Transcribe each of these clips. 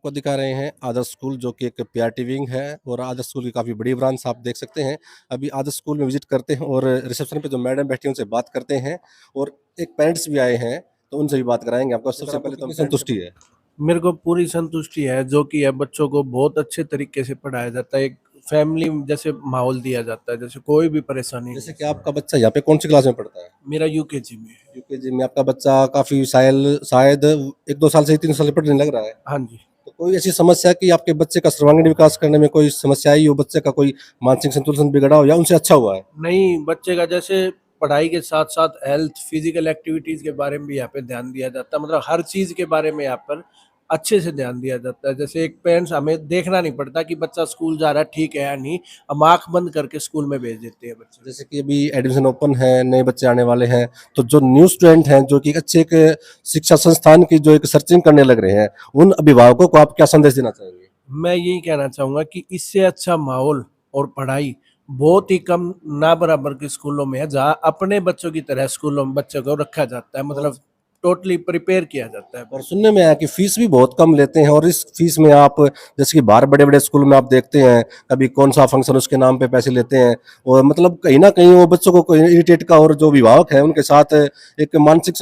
आपको दिखा रहे हैं आदर्श स्कूल, जो कि एक पीआरटी विंग है और आदर्श स्कूल की काफ़ी बड़ी ब्रांच आप देख सकते हैं। अभी आदर्श स्कूल में विजिट करते हैं और रिसेप्शन पे जो मैडम बैठी हैं उनसे बात करते हैं और एक पेरेंट्स भी आए हैं, तो उनसे भी बात कराएँगे। आपको सबसे पहले तो संतुष्टि है? मेरे को पूरी संतुष्टि है जो कि है बच्चों को बहुत अच्छे तरीके से पढ़ाया जाता है। एक फैमिली जैसे माहौल दिया जाता है, जैसे कोई भी परेशानी नहीं जैसे है। कि आपका बच्चा यहाँ पे कौन-सी क्लास में पढ़ता है? मेरा यूकेजी में है। यूकेजी में आपका बच्चा काफ़ी शायद 1-2 साल से 3 साल से पढ़ने लग रहा है। हाँ जी। तो कोई ऐसी समस्या कि आपके बच्चे का सर्वांगीण विकास करने में कोई समस्या आई हो, बच्चे का कोई मानसिक संतुलन बिगड़ा हो या उनसे अच्छा हुआ है? नहीं, बच्चे का जैसे पढ़ाई के साथ साथ हेल्थ फिजिकल एक्टिविटीज के बारे में भी यहाँ पे ध्यान दिया जाता है। मतलब हर चीज के बारे में यहाँ पर अच्छे से ध्यान दिया जाता है। जैसे एक पेरेंट्स हमें देखना नहीं पड़ता कि बच्चा स्कूल जा रहा है ठीक है या नहीं, हम आंख बंद करके स्कूल में भेज देते हैं बच्चे। जैसे कि अभी एडमिशन ओपन है, नए बच्चे आने वाले हैं, तो जो न्यू स्टूडेंट हैं, जो कि अच्छे एक शिक्षा संस्थान की जो एक सर्चिंग करने लग रहे हैं, उन अभिभावकों को आप क्या संदेश देना चाहेंगे? मैं यही कहना चाहूंगा कि इससे अच्छा माहौल और पढ़ाई बहुत ही कम ना बराबर के स्कूलों में है, जहाँ अपने बच्चों की तरह स्कूलों में बच्चों को रखा जाता है। और मतलब टोटली प्रिपेयर किया जाता है और बच्चों सुनने में आया कि फीस भी बहुत कम लेते हैं और इस फीस में आप जैसे कि बाहर बड़े-बड़े स्कूल में आप देखते हैं, कभी कौन-सा फंक्शन उसके नाम पे पैसे लेते हैं और मतलब कहीं न कहीं वो बच्चों को कोई इरिटेट का और जो अभिभावक हैं उनके साथ एक मानसिक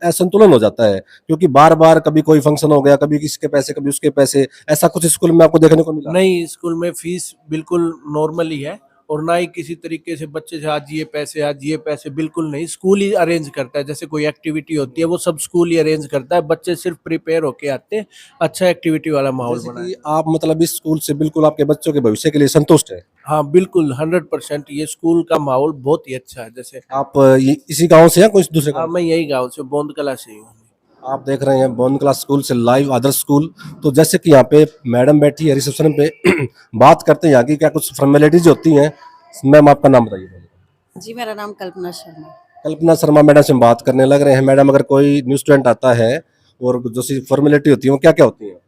असंतुलन हो जाता है। क्योंकि बार-बार कभी कोई फंक्शन हो गया, कभी किसी के पैसे, कभी उसके पैसे, ऐसा कुछ स्कूल में आपको देखने को मिला? नहीं, स्कूल में फीस बिल्कुल नॉर्मल ही है और ना ही किसी तरीके से बच्चे से आज ये पैसे बिल्कुल नहीं। स्कूल ही अरेंज करता है। जैसे कोई एक्टिविटी होती है वो सब स्कूल ही अरेंज करता है, बच्चे सिर्फ प्रिपेयर होके आते हैं। अच्छा एक्टिविटी वाला माहौल जैसे बनाया कि जाता है। आप मतलब इस स्कूल से बिल्कुल आपके बच्चों के भविष्य के लिए संतुष्ट हैं। हाँ बिल्कुल 100% ये स्कूल का माहौल बहुत ही अच्छा है। जैसे आप ये इसी गाँव से या कोई दूसरे हाँ, गाँव मैं से? यही गाँव से बोंद कला से ही हूँ। आप देख रहे हैं बोन क्लास स्कूल से लाइव आदर्श स्कूल। तो जैसे कि यहाँ पे मैडम बैठी है रिसेप्शन पे बात करते हैं यहाँ की क्या कुछ फॉर्मेलिटीज होती हैं। मैम आपका नाम बताइए पहले। जी, मेरा नाम कल्पना शर्मा। कल्पना शर्मा मैडम से हम बात करने लग रहे हैं। मैडम, अगर कोई न्यू स्टूडेंट आता है और जो सी फॉर्मेलिटी होती है वो क्या क्या होती है?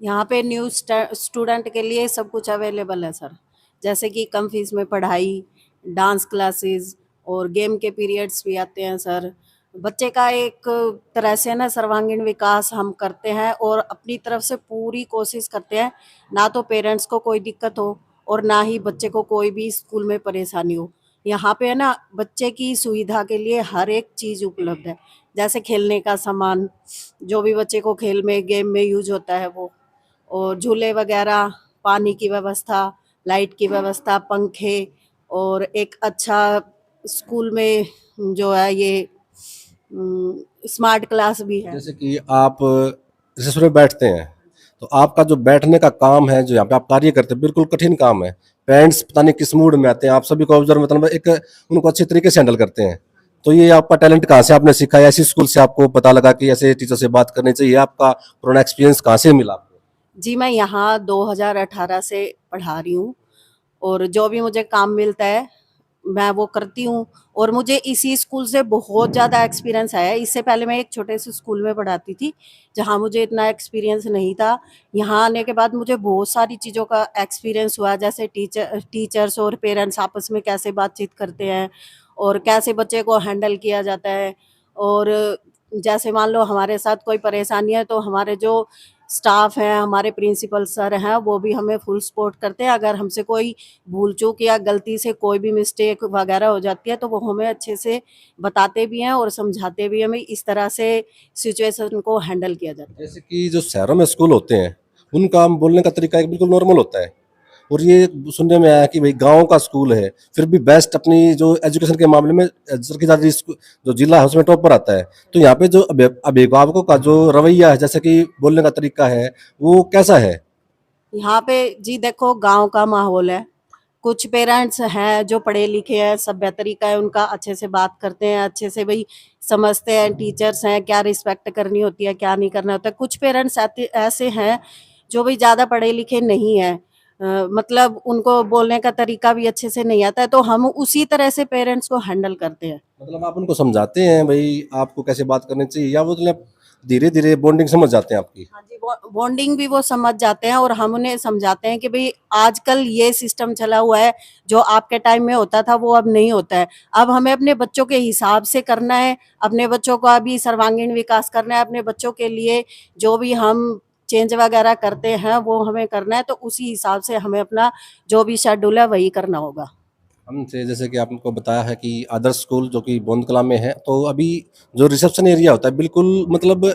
यहाँ पे न्यू स्टूडेंट के लिए सब कुछ अवेलेबल है सर। जैसे कि कम फीस में पढ़ाई, डांस क्लासेस और गेम के पीरियड्स भी आते हैं सर। बच्चे का एक तरह से ना सर्वांगीण विकास हम करते हैं और अपनी तरफ से पूरी कोशिश करते हैं, ना तो पेरेंट्स को कोई दिक्कत हो और ना ही बच्चे को कोई भी स्कूल में परेशानी हो। यहाँ पे है ना बच्चे की सुविधा के लिए हर एक चीज़ उपलब्ध है। जैसे खेलने का सामान, जो भी बच्चे को खेल में गेम में यूज होता है वो, और झूले वगैरह, पानी की व्यवस्था, लाइट की व्यवस्था, पंखे और एक अच्छा स्कूल में जो है ये स्मार्ट क्लास भी है। जैसे कि आप रिसेप्शन में बैठते हैं, तो आपका जो बैठने का काम है, जो यहाँ पे आप कार्य करते हैं, बिल्कुल कठिन काम है। पेरेंट्स पता नहीं किस मूड में आते हैं, आप सभी को ऑब्जर्व मतलब एक उनको अच्छे तरीके से हैंडल करते हैं। तो ये आपका टैलेंट कहाँ से आपने सीखा है? ऐसी स्कूल से आपको पता लगा कि ऐसे टीचर से बात करनी चाहिए? आपका पुराना एक्सपीरियंस कहाँ से मिला आपको? जी, मैं यहाँ 2018 से पढ़ा रही हूँ और जो भी मुझे काम मिलता है मैं वो करती हूँ और मुझे इसी स्कूल से बहुत ज़्यादा एक्सपीरियंस आया है। इससे पहले मैं एक छोटे से स्कूल में पढ़ाती थी, जहाँ मुझे इतना एक्सपीरियंस नहीं था। यहाँ आने के बाद मुझे बहुत सारी चीज़ों का एक्सपीरियंस हुआ, जैसे टीचर्स और पेरेंट्स आपस में कैसे बातचीत करते हैं और कैसे बच्चे को हैंडल किया जाता है। और जैसे मान लो हमारे साथ कोई परेशानी है तो हमारे जो स्टाफ हैं, हमारे प्रिंसिपल सर हैं, वो भी हमें फुल सपोर्ट करते हैं। अगर हमसे कोई भूल चूक या गलती से कोई भी मिस्टेक वगैरह हो जाती है तो वो हमें अच्छे से बताते भी हैं और समझाते भी हैं, हमें इस तरह से सिचुएशन को हैंडल किया जाता है। जैसे कि जो शहरों में स्कूल होते हैं, उनका बोलने का तरीका एक बिल्कुल नॉर्मल होता है और ये सुनने में आया कि भाई गाँव का स्कूल है, फिर भी बेस्ट अपनी जो एजुकेशन के मामले में सरकारी जो जिला है उसमें टॉप पर आता है। तो यहाँ पे जो अभिभावकों का जो रवैया है, जैसे कि बोलने का तरीका है, वो कैसा है? यहाँ पे जी देखो, गांव का माहौल है। कुछ पेरेंट्स हैं जो पढ़े लिखे हैं, सभ्य तरीका है उनका, अच्छे से बात करते हैं, अच्छे से भाई समझते हैं, टीचर्स हैं, क्या रिस्पेक्ट करनी होती है, क्या नहीं करना होता है। कुछ पेरेंट्स ऐसे हैं जो भाई ज़्यादा पढ़े लिखे नहीं हैं, मतलब उनको बोलने का तरीका भी अच्छे से नहीं आता है, तो हम उसी तरह से पेरेंट्स को हैंडल करते हैं। मतलब आप उनको समझाते हैं भाई आपको कैसे बात करनी चाहिए, या वो मतलब धीरे-धीरे बॉन्डिंग समझ जाते हैं आपकी? हाँ जी, बॉन्डिंग भी वो समझ जाते हैं और हम उन्हें समझाते हैं कि भाई आजकल ये सिस्टम चला हुआ है, जो आपके टाइम में होता था वो अब नहीं होता है। अब हमें अपने बच्चों के हिसाब से करना है, अपने बच्चों का भी सर्वांगीण विकास करना है, अपने बच्चों के लिए जो भी हम चेंज वगैरह करते हैं वो हमें करना है, तो उसी हिसाब से हमें अपना जो भी शेड्यूल है वही करना होगा। हमसे जैसे कि आपको बताया है कि आदर्श स्कूल जो कि बोंद कला में है, तो अभी जो रिसेप्शन एरिया होता है बिल्कुल मतलब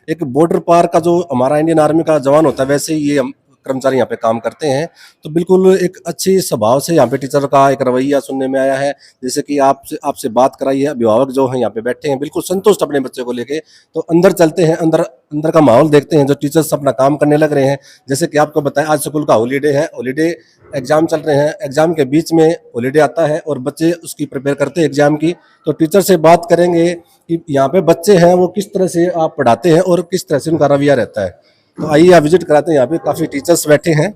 एक बॉर्डर पार का जो हमारा इंडियन आर्मी का जवान होता है वैसे ही ये हम कर्मचारी यहाँ पे काम करते हैं। तो बिल्कुल एक अच्छी स्वभाव से यहाँ पे टीचर का एक रवैया सुनने में आया है। जैसे कि आपसे आपसे बात कराई है, अभिभावक जो हैं यहाँ पे बैठे हैं बिल्कुल संतुष्ट अपने बच्चे को लेके। तो अंदर चलते हैं, अंदर अंदर का माहौल देखते हैं, जो टीचर्स अपना काम करने लग रहे हैं। जैसे कि आपको बताया आज स्कूल का हॉलीडे है, हॉलीडे एग्जाम चल रहे हैं, एग्जाम के बीच में हॉलीडे आता है और बच्चे उसकी प्रिपेयर करते हैं एग्जाम की। तो टीचर से बात करेंगे कि यहाँ पे बच्चे हैं वो किस तरह से आप पढ़ाते हैं और किस तरह से उनका रवैया रहता है। तो आइए आप विजिट कराते हैं, यहाँ पे काफ़ी टीचर्स बैठे हैं।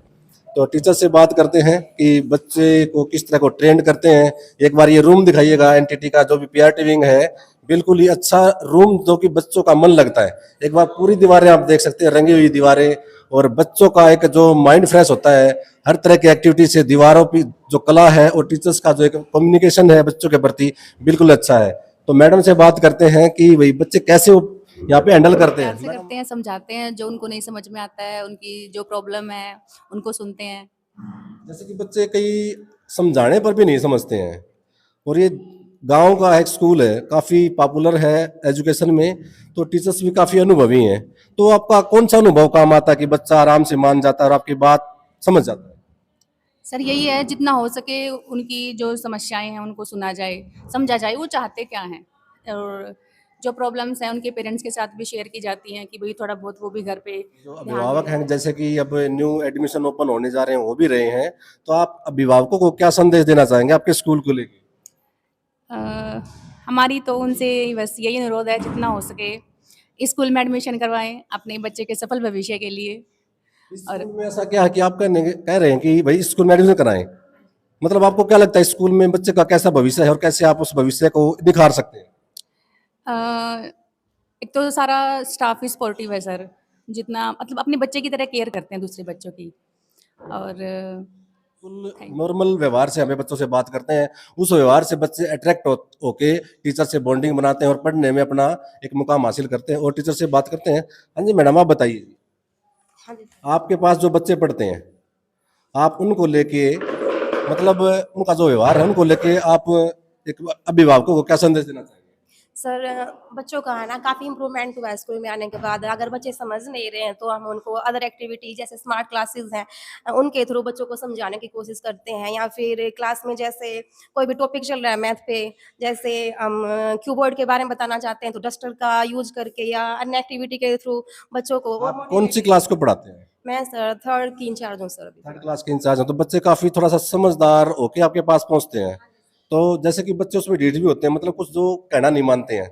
तो टीचर से बात करते हैं कि बच्चे को किस तरह को ट्रेंड करते हैं। एक बार ये रूम दिखाइएगा एनटीटी का, जो भी पीआरटी विंग है, बिल्कुल ही अच्छा रूम जो कि बच्चों का मन लगता है। एक बार पूरी दीवारें आप देख सकते हैं, रंगी हुई दीवारें, और बच्चों का एक जो माइंड फ्रेश होता है हर तरह की एक्टिविटी से। दीवारों की जो कला है और टीचर्स का जो एक कम्युनिकेशन है बच्चों के प्रति बिल्कुल अच्छा है। तो मैडम से बात करते हैं कि भाई बच्चे कैसे यहाँ पे हैंडल करते प्यार से हैं। करते हैं, समझाते हैं, जो उनको नहीं समझ में आता है, उनकी जो प्रॉब्लम है उनको सुनते हैं। जैसे कि बच्चे कई समझाने पर भी नहीं समझते हैं, और ये गांव का एक स्कूल है, काफ़ी पॉपुलर है एजुकेशन में, तो टीचर्स भी काफ़ी अनुभवी हैं। तो आपका कौन सा अनुभव काम आता है कि बच्चा आराम से मान जाता है और आपकी बात समझ जाता है? सर यही है, जितना हो सके उनकी जो समस्याएं हैं उनको सुना जाए, समझा जाए वो चाहते क्या हैं, और जो प्रॉब्लम्स हैं उनके पेरेंट्स के साथ भी शेयर की जाती हैं कि भाई थोड़ा बहुत वो भी घर पे जो ध्यान अभिभावक दें। हैं, जैसे कि अब न्यू एडमिशन ओपन होने जा रहे हैं, हो भी रहे हैं, तो आप अभिभावकों को क्या संदेश देना चाहेंगे आपके स्कूल को लेकर? अ, हमारी तो उनसे बस यही अनुरोध है, जितना हो सके स्कूल में एडमिशन करवाएं अपने बच्चे के सफल भविष्य के लिए। इस और स्कूल में ऐसा क्या है कि आप कह रहे हैं कि भाई स्कूल में एडमिशन कराएं, मतलब आपको क्या लगता है स्कूल में बच्चे का कैसा भविष्य है और कैसे आप उस भविष्य को निखार सकते हैं? अ, एक तो सारा स्टाफ ही सपोर्टिव है सर, जितना मतलब अपने बच्चे की तरह केयर करते हैं दूसरे बच्चों की। और नॉर्मल व्यवहार से हमें बच्चों से बात करते हैं, उस व्यवहार से बच्चे अट्रैक्ट होके टीचर से बॉन्डिंग बनाते हैं और पढ़ने में अपना एक मुकाम हासिल करते हैं और टीचर से बात करते हैं। हाँ जी मैडम, आप बताइए, आपके पास जो बच्चे पढ़ते हैं, आप उनको लेके मतलब उनका जो व्यवहार है उनको लेके आप एक अभिभावकों को क्या संदेश देना चाहेंगे? सर बच्चों का है ना काफ़ी इम्प्रूवमेंट हुआ है स्कूल में आने के बाद। अगर बच्चे समझ नहीं रहे हैं तो हम उनको अदर एक्टिविटी जैसे स्मार्ट क्लासेस हैं उनके थ्रू बच्चों को समझाने की कोशिश करते हैं, या फिर क्लास में जैसे कोई भी टॉपिक चल रहा है मैथ पे, जैसे हम कीबोर्ड के बारे में बताना चाहते हैं तो डस्टर का यूज करके या अन्य एक्टिविटी के थ्रू बच्चों को वो आप कौन सी क्लास को पढ़ाते हैं? मैं सर थर्ड की इंचार्ज हूँ सर अभी। थर्ड क्लास के इंचार्ज हैं, तो बच्चे काफी थोड़ा सा समझदार होके आपके पास पहुंचते हैं। तो जैसे कि बच्चे उसमें ढीठ भी होते हैं, मतलब कुछ जो कहना नहीं मानते हैं,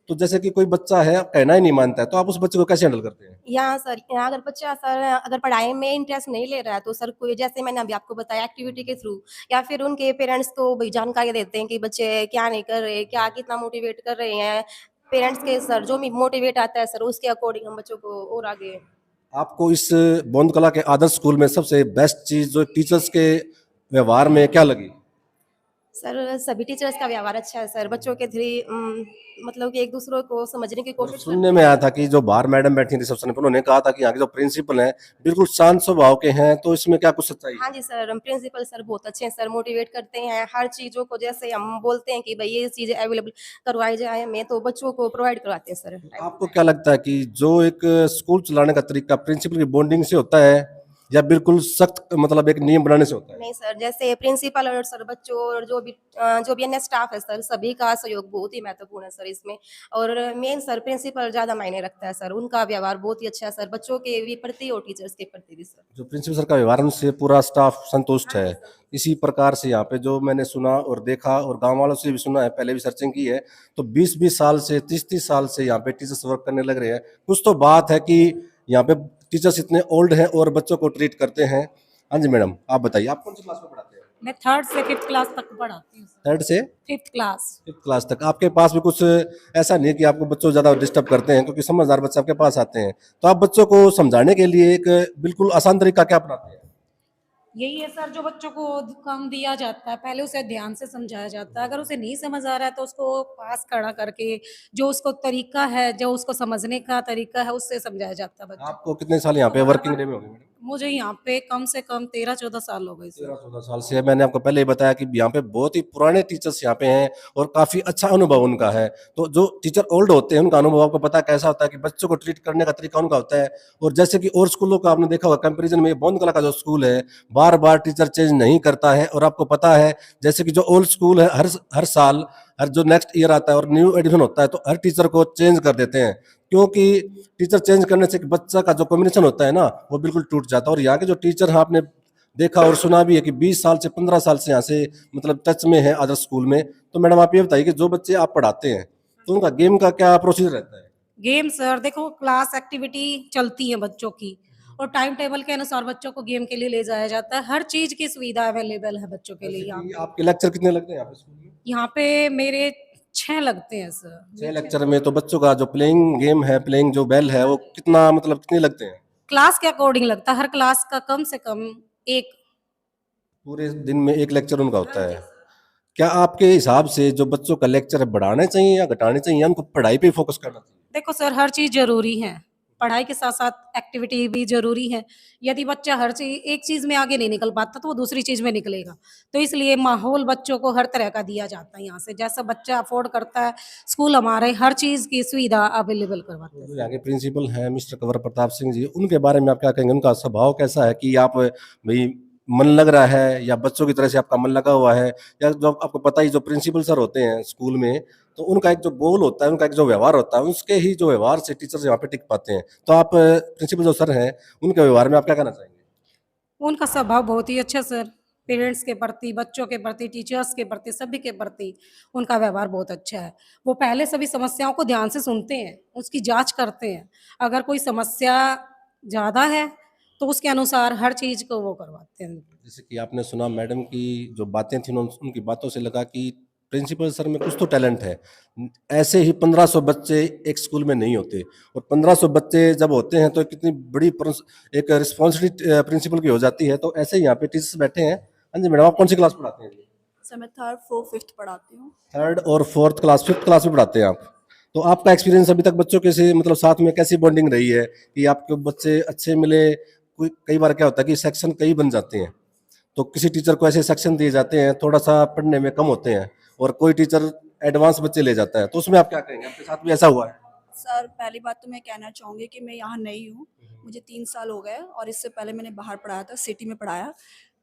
तो जैसे कि कोई बच्चा है कहना ही नहीं मानता है, तो आप उस बच्चे को कैसे हैंडल करते हैं? यहाँ सर यहाँ अगर बच्चा सर अगर पढ़ाई में इंटरेस्ट नहीं ले रहा है तो सर कोई जैसे मैंने अभी आपको बताया एक्टिविटी के थ्रू, या फिर उनके पेरेंट्स को भी जानकारी देते हैं कि बच्चे क्या नहीं कर रहे, क्या कितना मोटिवेट कर रहे हैं। पेरेंट्स के सर जो भी मोटिवेट आता है सर उसके अकॉर्डिंग हम बच्चों को और आगे। आपको इस बोंद कला के आदर्श स्कूल में सबसे बेस्ट चीज जो टीचर्स के व्यवहार में क्या लगी? सर सभी टीचर्स का व्यवहार अच्छा है सर, बच्चों के थ्रू मतलब कि एक दूसरे को समझने की और कोशिश सुनने में आया था कि जो बाहर मैडम बैठी रिसेप्शन पर, उन्होंने कहा था कि यहाँ के जो प्रिंसिपल हैं बिल्कुल शांत स्वभाव के हैं, तो इसमें क्या कुछ सच्चाई है? हाँ जी सर, प्रिंसिपल सर बहुत अच्छे हैं सर, मोटिवेट करते हैं हर चीज़ों को। जैसे हम बोलते हैं कि भाई ये चीज़ें अवेलेबल करवाई जाए हमें, तो बच्चों को प्रोवाइड करवाते हैं सर। आपको क्या लगता है कि जो एक स्कूल चलाने का तरीका प्रिंसिपल की बॉन्डिंग से होता है या बिल्कुल सख्त मतलब एक नियम बनाने से होता है? नहीं सर, जैसे प्रिंसिपल और सर बच्चों और जो भी अन्य स्टाफ है सर, सभी का सहयोग बहुत ही महत्वपूर्ण है सर इसमें। और मेन सर प्रिंसिपल ज़्यादा मायने रखता है सर, उनका व्यवहार बहुत ही अच्छा है सर, बच्चों के भी प्रति और टीचर्स के प्रति भी सर। जो प्रिंसिपल सर का व्यवहार है, उनसे पूरा स्टाफ संतुष्ट है। इसी प्रकार से यहाँ पे जो मैंने सुना और देखा और गांव वालों से भी सुना है, पहले भी सर्चिंग की है, तो 20-20 साल से 30-30 साल से यहाँ पे टीचर्स वर्क करने लग रहे हैं। कुछ तो बात है कि यहाँ पे टीचर्स इतने ओल्ड हैं और बच्चों को ट्रीट करते हैं। हाँ जी मैडम, आप बताइए, आप कौन सी क्लास में पढ़ाते हैं? मैं थर्ड से फिफ्थ क्लास तक पढ़ाती हूँ सर। थर्ड से फिफ्थ क्लास। फिफ्थ क्लास तक। आपके पास भी कुछ ऐसा नहीं है कि आपको बच्चों ज़्यादा डिस्टर्ब करते हैं, क्योंकि समझदार बच्चे आपके पास आते हैं, तो आप बच्चों को समझाने के लिए एक बिल्कुल आसान तरीका क्या अपनाते हैं? यही है सर, जो बच्चों को कम दिया जाता है पहले उसे ध्यान से समझाया जाता है, अगर उसे नहीं समझ आ रहा है तो उसको पास खड़ा करके जो उसको तरीका है, जो उसको समझने का तरीका है, उससे समझाया जाता है बच्चों को। आपको कितने साल यहाँ तो पे बार वर्किंग डे बार में हो गए मैडम? मुझे यहाँ पे कम से कम 13-14 साल हो गए सर। 13-14 साल से है। मैंने आपको पहले ही बताया कि यहाँ पे बहुत ही पुराने टीचर्स यहाँ पे हैं और काफी अच्छा अनुभव उनका है। तो जो टीचर ओल्ड होते हैं उनका अनुभव आपको पता है कैसा होता है कि बच्चों को ट्रीट करने का तरीका उनका होता है। और जैसे कि और स्कूलों का आपने देखा होगा कंपैरिजन में, बोंद कला का जो स्कूल है बार बार टीचर चेंज नहीं करता है। और आपको पता है जैसे कि जो ओल्ड स्कूल है हर साल, हर जो नेक्स्ट ईयर आता है और न्यू एडिशन होता है तो हर टीचर को चेंज कर देते हैं, क्योंकि टीचर चेंज करने से एक बच्चा का जो कम्युनिकेशन होता है ना वो बिल्कुल टूट जाता है। और यहाँ के जो टीचर हैं आपने देखा और सुना भी है कि 20 साल से 15 साल से यहाँ से मतलब टच में है अदर स्कूल में। तो मैडम आप ये बताइए कि जो बच्चे आप पढ़ाते हैं तो उनका गेम का क्या प्रोसीजर रहता है? गेम सर देखो, क्लास एक्टिविटी चलती है बच्चों की और टाइम टेबल के अनुसार बच्चों को गेम के लिए ले जाया जाता है। हर चीज की सुविधा अवेलेबल है बच्चों के लिए जैसे यहाँ कि पे। आपके लेक्चर कितने लगते हैं यहाँ पे स्कूल में? यहाँ पे मेरे 6 लगते हैं सर। 6 लेक्चर में तो बच्चों का जो प्लेइंग गेम है, प्लेइंग जो बेल है वो कितना मतलब कितने लगते हैं? क्लास के अकॉर्डिंग लगता है, हर क्लास का कम से कम एक। पूरे दिन में एक लेक्चर उनका होता है। क्या आपके हिसाब से जो बच्चों का लेक्चर बढ़ाने चाहिए या घटाने चाहिए या उनको पढ़ाई पे फोकस करना चाहिए? देखो सर, हर चीज जरूरी है, पढ़ाई के साथ साथ एक्टिविटी भी जरूरी है। यदि बच्चा हर चीज एक चीज में आगे नहीं निकल पाता तो वो दूसरी चीज में निकलेगा। तो इसलिए माहौल बच्चों को हर तरह का दिया जाता है यहाँ से, जैसा बच्चा अफोर्ड करता है स्कूल हमारे हर चीज की सुविधा अवेलेबल करवाते हैं। जो यहाँ के प्रिंसिपल हैं मिस्टर कंवर प्रताप सिंह जी, उनके बारे में आप क्या कहेंगे? उनका स्वभाव कैसा है कि आप भाई मन लग रहा है या बच्चों की तरह से आपका मन लगा हुआ है, या जो आपको पता ही जो प्रिंसिपल सर होते हैं स्कूल में तो उनका एक जो बोल होता है, उनका एक जो व्यवहार होता है, उसके ही जो व्यवहार से टीचर्स यहाँ पे टिक पाते हैं। तो आप प्रिंसिपल जो सर हैं उनके व्यवहार में आप क्या कहना चाहेंगे? उनका स्वभाव बहुत ही अच्छा सर, पेरेंट्स के प्रति, बच्चों के प्रति, टीचर्स के प्रति, सभी के प्रति उनका व्यवहार बहुत अच्छा है। वो पहले सभी समस्याओं को ध्यान से सुनते हैं, उसकी जांच करते हैं। अगर कोई समस्या ज़्यादा है तो उसके अनुसार हर चीज़ को वो करवाते हैं। जैसे कि आपने सुना मैडम की जो बातें थी उनकी बातों से लगा कि प्रिंसिपल सर में कुछ तो टैलेंट है। ऐसे ही 1500 बच्चे एक स्कूल में नहीं होते और 1500 बच्चे जब होते हैं तो कितनी बड़ी एक रिस्पॉन्सिबिलिटी प्रिंसिपल की हो जाती है। तो ऐसे ही यहाँ पे टीचर्स बैठे हैं। हाँ जी मैडम, आप कौन सी क्लास पढ़ाते हैं? सर मैं थर्ड फोर्थ फिफ्थ पढ़ाती हूँ। थर्ड और फोर्थ क्लास, फिफ्थ क्लास में पढ़ाते हैं आप। तो आपका एक्सपीरियंस अभी तक बच्चों के से मतलब साथ में कैसी बॉन्डिंग रही है कि आपके बच्चे अच्छे मिले? कोई कई बार क्या होता है कि सेक्शन कई बन जाते हैं तो किसी टीचर को ऐसे सेक्शन दिए जाते हैं थोड़ा सा पढ़ने में कम होते हैं और कोई टीचर एडवांस बच्चे ले जाता है, तो उसमें आप क्या कहेंगे? आपके साथ भी ऐसा हुआ है? सर पहली बात तो मैं कहना चाहूँगी कि मैं यहाँ नई हूँ, मुझे 3 साल हो गए और इससे पहले मैंने बाहर पढ़ाया था, सिटी में पढ़ाया।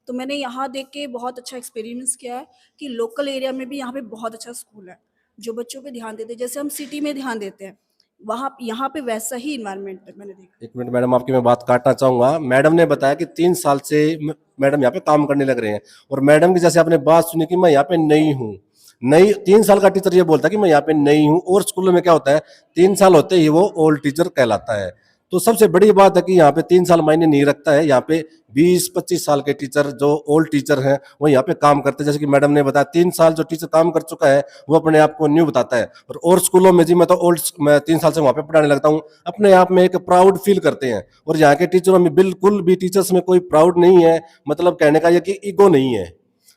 तो मैंने यहाँ देख के बहुत अच्छा एक्सपीरियंस किया है कि लोकल एरिया में भी यहाँ पे बहुत अच्छा स्कूल है जो बच्चों पे ध्यान देते हैं, जैसे हम सिटी में ध्यान देते हैं वहाँ यहाँ पे वैसा ही इन्वायरमेंट मैंने देखा। एक मिनट मैडम, आपकी मैं बात काटना चाहूंगा। मैडम ने बताया कि 3 साल से मैडम यहाँ पे काम करने लग रहे हैं और मैडम की जैसे आपने बात सुनी कि मैं यहाँ पे नई हूँ, नई 3 साल का टीचर ये बोलता है कि मैं यहाँ पे नई हूँ। और स्कूलों में क्या होता है 3 साल होते ही वो ओल्ड टीचर कहलाता है। तो सबसे बड़ी बात है कि यहाँ पे 3 साल मायने नहीं रखता है। यहाँ पे 20-25 साल के टीचर जो ओल्ड टीचर हैं वो यहाँ पे काम करते हैं। जैसे कि मैडम ने बताया 3 साल जो टीचर काम कर चुका है वो अपने आप को न्यू बताता है। और स्कूलों में जी मैं तो मैं 3 साल से वहाँ पे पढ़ाने लगता हूँ, अपने आप में एक प्राउड फील करते हैं। और यहाँ के टीचरों में बिल्कुल भी टीचर्स में कोई प्राउड नहीं है, मतलब कहने का ये कि ईगो नहीं है।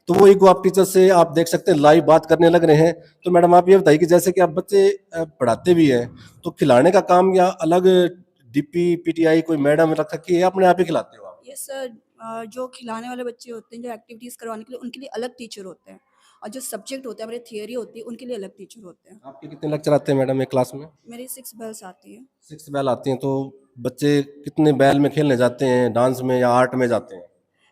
तो वो ईगो आप टीचर से आप देख सकते हैं लाइव बात करने लग रहे हैं। तो मैडम आप ये बताइए कि जैसे कि आप बच्चे पढ़ाते भी हैं तो खिलाने का काम या अलग डीपी पीटीआई कोई मैडम रख रखी है, अपने आप ही खिलाते हो आप? ये सर जो खिलाने वाले बच्चे होते हैं, जो एक्टिविटीज़ करवाने के लिए उनके लिए अलग टीचर होते हैं और जो सब्जेक्ट होते हैं हमारे थियोरी होती है उनके लिए अलग टीचर होते हैं। आपके कितने लेक्चर आते हैं मैडम एक क्लास में? मेरी 6 बेल्स आती है। 6 बैल आती हैं। तो बच्चे कितने बैल में खेलने जाते हैं, डांस में या आर्ट में जाते हैं?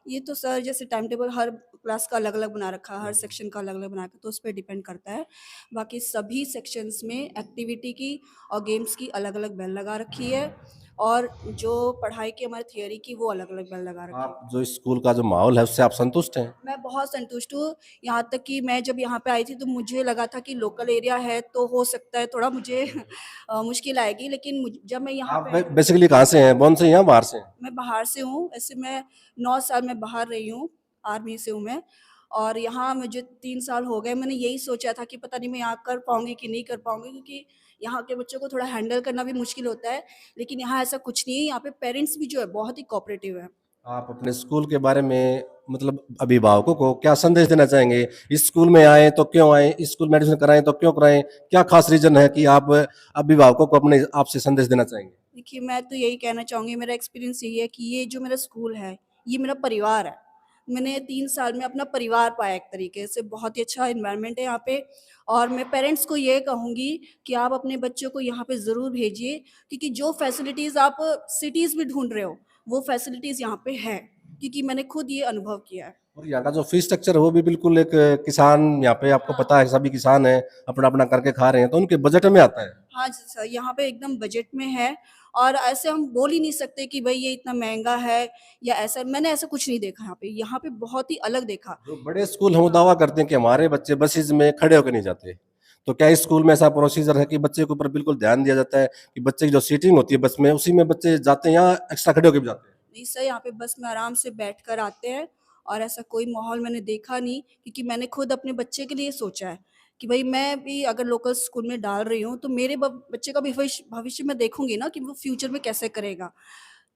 ये तो सर जैसे टाइम टेबल हर क्लास का अलग अलग बना रखा है, हर सेक्शन का अलग अलग बना रखा है, तो उस पर डिपेंड करता है। बाकी सभी सेक्शंस में एक्टिविटी की और गेम्स की अलग अलग बेल लगा रखी है और जो पढ़ाई की हमारी थियोरी की वो अलग अलग बेल लगा रखी है। आप जो स्कूल का जो माहौल है उससे आप संतुष्ट हैं? मैं बहुत संतुष्ट हूँ। यहाँ तक कि मैं जब यहाँ पे आई थी तो मुझे लगा था कि लोकल एरिया है तो हो सकता है थोड़ा मुझे मुश्किल आएगी, लेकिन जब मैं यहाँ आप पे बेसिकली कहाँ से हैं, बॉन से हैं या बाहर से हैं? मैं बाहर से हूँ। ऐसे मैं 9 साल में बाहर रही हूँ, आर्मी से हूँ मैं। और यहाँ मुझे 3 साल हो गए। मैंने यही सोचा था कि पता नहीं मैं यहाँ कर पाऊँगी कि नहीं कर पाऊँगी, क्योंकि यहाँ के बच्चों को थोड़ा हैंडल करना भी मुश्किल होता है। लेकिन यहाँ ऐसा कुछ नहीं है, यहाँ पे पेरेंट्स भी जो है बहुत ही कोऑपरेटिव है। आप अपने स्कूल के बारे में मतलब अभिभावकों को क्या संदेश देना चाहेंगे? इस स्कूल में आए तो क्यों आए? इस स्कूल में एडमिशन कराएं तो क्यों कराएं? क्या खास रीजन है कि आप अभिभावकों को अपने आपसे संदेश देना चाहेंगे? देखिए, मैं तो यही कहना चाहूँगी, मेरा एक्सपीरियंस यही है कि ये जो मेरा स्कूल है, ये मेरा परिवार है। मैंने 3 साल में अपना परिवार पाया एक तरीके से, बहुत ही अच्छा एनवायरनमेंट है यहाँ पे। और मैं पेरेंट्स को ये कहूँगी कि आप अपने बच्चों को यहाँ पे ज़रूर भेजिए, क्योंकि जो फैसिलिटीज़ आप सिटीज़ में ढूँढ रहे हो, वो फैसिलिटीज़ यहाँ पे है, क्योंकि मैंने खुद ये अनुभव किया है। और यहाँ का जो फीस स्ट्रक्चर है वो भी बिल्कुल एक किसान, यहाँ पे आपको पता है सभी किसान हैं, अपना-अपना करके खा रहे हैं, तो उनके बजट में आता है। हाँ जी सर, यहाँ पे एकदम बजट में है। और ऐसे हम बोल ही नहीं सकते कि भई ये इतना महँगा है या ऐसा, मैंने ऐसा कुछ नहीं देखा यहाँ पे। यहाँ पे बहुत ही अलग देखा। जो बड़े स्कूल हैं वो दावा करते हैं कि हमारे बच्चे बसेज़ में खड़े होके नहीं जाते। तो क्या इस स्कूल में ऐसा प्रोसीजर है कि बच्चे के ऊपर बिल्कुल ध्यान दिया जाता है कि बच्चे की जो सीटिंग होती है बस में, उसी में बच्चे जाते हैं या एक्स्ट्रा खड़े होके भी जाते हैं? नहीं सर, यहाँ पे बस में आराम से बैठकर आते हैं और ऐसा कोई माहौल मैंने देखा नहीं, क्योंकि मैंने खुद अपने बच्चे के लिए सोचा है कि भई मैं भी अगर लोकल स्कूल में डाल रही हूँ, तो मेरे बच्चे का भी भविष्य भविष्य मैं देखूँगी ना कि वो फ्यूचर में कैसे करेगा।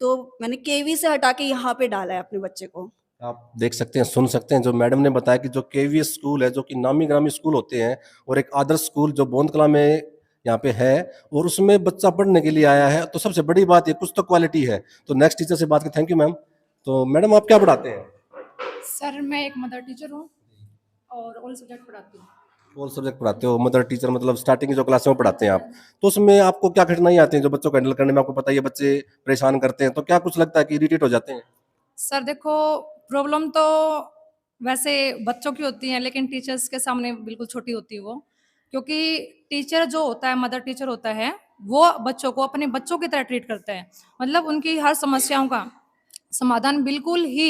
तो मैंने केवी से हटा के यहाँ पे डाला है अपने बच्चे को। आप देख सकते हैं, सुन सकते हैं जो मैडम ने बताया कि जो केवीएस स्कूल है, जो कि नामी-गिरामी स्कूल होते हैं और एक आदर्श स्कूल जो बोंद कलां में यहाँ पे है और उसमें बच्चा पढ़ने के लिए आया है, तो सबसे बड़ी बात ये कुछ तो क्वालिटी है। तो नेक्स्ट टीचर से बात करें। Thank you ma'am. तो मैडम आप क्या पढ़ाते हैं? सर मैं एक मदर टीचर हूँ और ऑल सब्जेक्ट पढ़ाती हूँ। ऑल सब्जेक्ट पढ़ाते हो, मदर टीचर मतलब स्टार्टिंग की जो क्लास है वो पढ़ाते हैं आप। तो उसमें आपको क्या कठिनाई आती है जो बच्चों को हैंडल करने में? आपको पता ही है बच्चे परेशान करते हैं, तो क्या कुछ लगता है कि इरिटेट हो जाते हैं? सर देखो, प्रॉब्लम तो वैसे बच्चों की होती है, लेकिन टीचर्स के सामने बिल्कुल छोटी होती है वो, क्योंकि टीचर जो होता है, मदर टीचर होता है, वो बच्चों को अपने बच्चों की तरह ट्रीट करता है। मतलब उनकी हर समस्याओं का समाधान बिल्कुल ही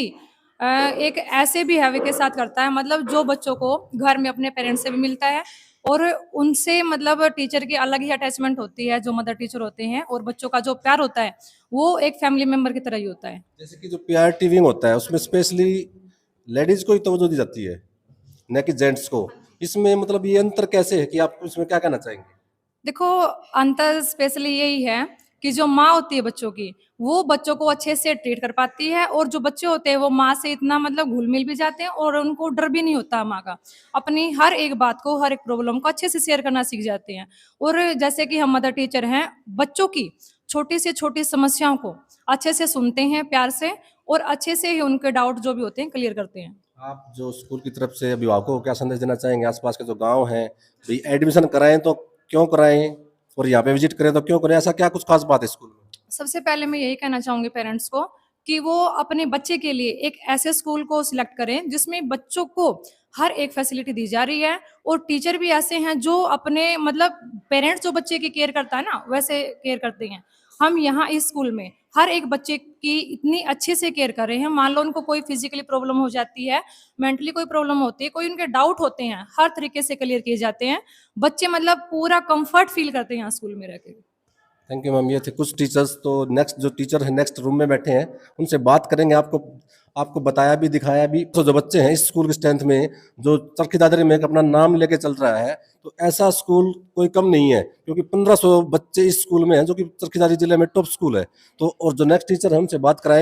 एक ऐसे बिहेवियर के साथ करता है, मतलब जो बच्चों को घर में अपने पेरेंट्स से भी मिलता है और उनसे मतलब टीचर की अलग ही अटैचमेंट होती है, जो मदर टीचर होते हैं, और बच्चों का जो प्यार होता है वो एक फैमिली मेंबर की तरह ही होता है। जैसे कि जो पीआरटी विंग होता है उसमें स्पेशली लेडीज को ही तवज्जो दी जाती है, न कि जेंट्स को। इसमें मतलब ये अंतर कैसे है कि आप इसमें क्या कहना चाहेंगे? देखो, अंतर स्पेशली यही है कि जो माँ होती है बच्चों की, वो बच्चों को अच्छे से ट्रीट कर पाती है, और जो बच्चे होते हैं वो माँ से इतना मतलब घुल-मिल भी जाते हैं और उनको डर भी नहीं होता माँ का। अपनी हर एक बात को, हर एक प्रॉब्लम को अच्छे से शेयर करना सीख जाते हैं। और जैसे कि हम मदर टीचर हैं, बच्चों की छोटी से छोटी समस्याओं को अच्छे से सुनते हैं प्यार से, और अच्छे से ही उनके डाउट जो भी होते हैं क्लियर करते हैं। आप जो स्कूल की तरफ से अभिभावकों को क्या संदेश देना चाहेंगे? आसपास के जो गाँव हैं, भई एडमिशन कराएँ तो क्यों कराएँ? और यहाँ पे विज़िट करें तो क्यों करें? ऐसा क्या कुछ खास बात है स्कूल में? सबसे पहले मैं यही कहना चाहूँगी पेरेंट्स को कि वो अपने बच्चे के लिए एक ऐसे स्कूल को सिलेक्ट करें जिसमें बच्चों को हर एक फैसिलिटी दी जा रही है, और टीचर भी ऐसे हैं जो अपने मतलब पेरेंट्स जो बच्चे की केयर करता है ना, वैसे केयर करते हैं। हम यहाँ इस स्कूल में हर एक बच्चे की इतनी अच्छे से केयर कर रहे हैं। मान लो उनको कोई फिजिकली प्रॉब्लम हो जाती है, मेंटली कोई प्रॉब्लम होती है, कोई उनके डाउट होते हैं, हर तरीके से क्लियर किए जाते हैं। बच्चे मतलब पूरा कंफर्ट फील करते हैं यहाँ स्कूल में रह के। Thank you ma'am. ये थे कुछ टीचर्स। तो नेक्स्ट जो टीचर है नेक्स्ट रूम में बैठे हैं, उनसे बात करेंगे। आपको आपको बताया भी दिखाया भी। तो जो बच्चे हैं इस स्कूल की स्ट्रेंथ में, जो चरखी दादरी में एक अपना नाम लेके चल रहा है, तो ऐसा स्कूल कोई कम नहीं है, क्योंकि 1500 बच्चे इस स्कूल में हैं जो कि चरखी दादरी जिले में टॉप स्कूल है। तो और जो नेक्स्ट टीचर है उनसे बात कराएं।